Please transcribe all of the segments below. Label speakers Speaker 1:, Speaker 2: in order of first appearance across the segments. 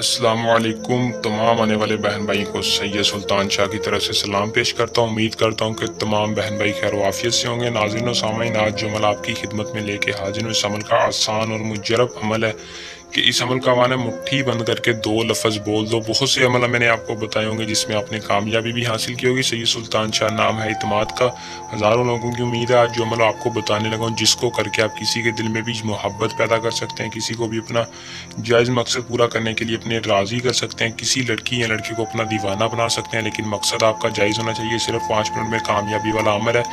Speaker 1: السلام علیکم تمام آنے والے بہن بھائی کو سید سلطان شاہ کی طرف سے سلام پیش کرتا ہوں۔ امید کرتا ہوں کہ تمام بہن بھائی خیر و عافیت سے ہوں گے۔ ناظرین و سامعین، آج جو عمل آپ کی خدمت میں لے کے حاضر ہوں، اس عمل کا آسان اور مجرب عمل ہے کہ اس عمل کا معنی مٹھی بند کر کے 2 لفظ بول دو۔ بہت سے عمل میں نے آپ کو بتائے ہوں گے جس میں آپ نے کامیابی بھی حاصل کی ہوگی۔ سید سلطان شاہ نام ہے اعتماد کا۔ ہزاروں لوگوں کی امید ہے آج جو عمل آپ کو بتانے لگا ہوں، جس کو کر کے آپ کسی کے دل میں بھی محبت پیدا کر سکتے ہیں، کسی کو بھی اپنا جائز مقصد پورا کرنے کے لیے اپنے راضی کر سکتے ہیں، کسی لڑکی یا لڑکے کو اپنا دیوانہ بنا سکتے ہیں، لیکن مقصد آپ کا جائز ہونا چاہیے۔ صرف 5 منٹ میں کامیابی والا عمل ہے۔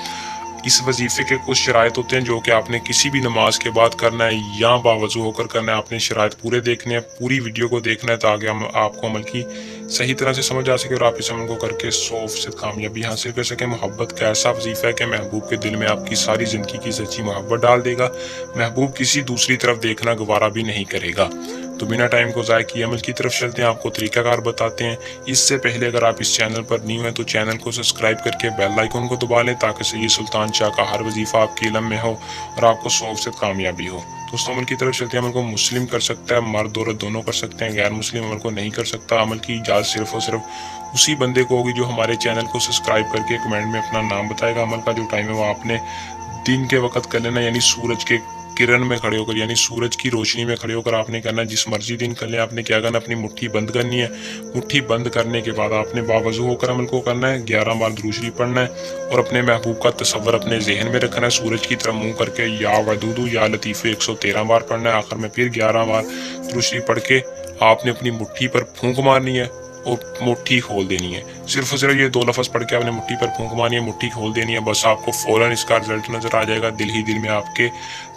Speaker 1: اس وظیفے کے کچھ شرائط ہوتے ہیں جو کہ آپ نے کسی بھی نماز کے بعد کرنا ہے یا باوضو ہو کر کرنا ہے۔ آپ نے شرائط پورے دیکھنے ہیں، پوری ویڈیو کو دیکھنا ہے تاکہ آپ کو عمل کی صحیح طرح سے سمجھ آ سکے اور آپ اس عمل کو کر کے 100% کامیابی حاصل کر سکیں۔ محبت کا ایسا وظیفہ ہے کہ محبوب کے دل میں آپ کی ساری زندگی کی سچی محبت ڈال دے گا۔ محبوب کسی دوسری طرف دیکھنا گوارا بھی نہیں کرے گا۔ تو بنا ٹائم کو ضائع کیے عمل کی طرف چلتے ہیں، آپ کو طریقہ کار بتاتے ہیں۔ اس سے پہلے اگر آپ اس چینل پر نیو ہیں تو چینل کو سبسکرائب کر کے بیل آئیکن کو دبا لیں تاکہ سید سلطان شاہ کا ہر وظیفہ آپ کے علم میں ہو اور آپ کو 100% کامیابی ہو۔ دوستوں، عمل کی طرف چلتے ہیں۔ عمل کو مسلم کر سکتا ہے، مرد عورت دونوں کر سکتے ہیں، غیر مسلم عمل کو نہیں کر سکتا۔ عمل کی اجازت صرف اور صرف اسی بندے کو ہوگی جو ہمارے چینل کو سبسکرائب کر کے کمنٹ میں اپنا نام بتائے گا۔ عمل کا جو ٹائم ہے وہ آپ نے دن کے وقت کر لینا، یعنی سورج کے کرن میں کھڑے ہو کر، یعنی سورج کی روشنی میں کھڑے ہو کر آپ نے کرنا ہے۔ جس مرضی دن کر لیں، آپ نے کیا کرنا، اپنی مٹھی بند کرنی ہے۔ مٹھی بند کرنے کے بعد آپ نے باوضو ہو کر عمل کو کرنا ہے، 11 بار درود شریف پڑھنا ہے اور اپنے محبوب کا تصور اپنے ذہن میں رکھنا ہے۔ سورج کی طرف منہ کر کے یا ودود یا لطیف 113 بار پڑھنا ہے۔ آخر میں پھر 11 بار درود شریف پڑھ کے آپ نے اپنی مٹھی پر پھونک مارنی ہے اور مٹھی کھول دینی ہے۔ صرف اور صرف یہ 2 لفظ پڑھ کے آپ نے مٹھی پر پھونک مارنی ہے، مٹھی کھول دینی ہے، بس آپ کو فوراً اس کا رزلٹ نظر آ جائے گا۔ دل ہی دل میں آپ کے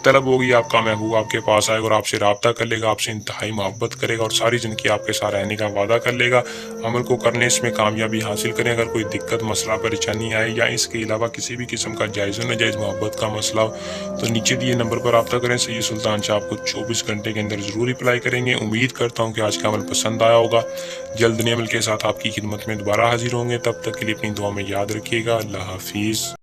Speaker 1: طلب ہوگی، آپ کا محبوب آپ کے پاس آئے گا اور آپ سے رابطہ کر لے گا، آپ سے انتہائی محبت کرے گا اور ساری زندگی آپ کے ساتھ رہنے کا وعدہ کر لے گا۔ عمل کو کرنے اس میں کامیابی حاصل کریں۔ اگر کوئی دقت، مسئلہ، پریشانی آئے یا اس کے علاوہ کسی بھی قسم کا جائز و ناجائز محبت کا مسئلہ ہو تو نیچے دیے نمبر پر رابطہ کریں۔ سید سلطان شاہ آپ کو 24 گھنٹے کے اندر ضرور رپلائی کریں گے۔ امید کرتا ہوں کہ آج کا عمل پسند آیا ہوگا۔ جلد نئے عمل کے ساتھ آپ کی خدمت میں دوبارہ حاضر ہوں گے، تب تک کے لیے اپنی دعا میں یاد رکھیے گا۔ اللہ حافظ۔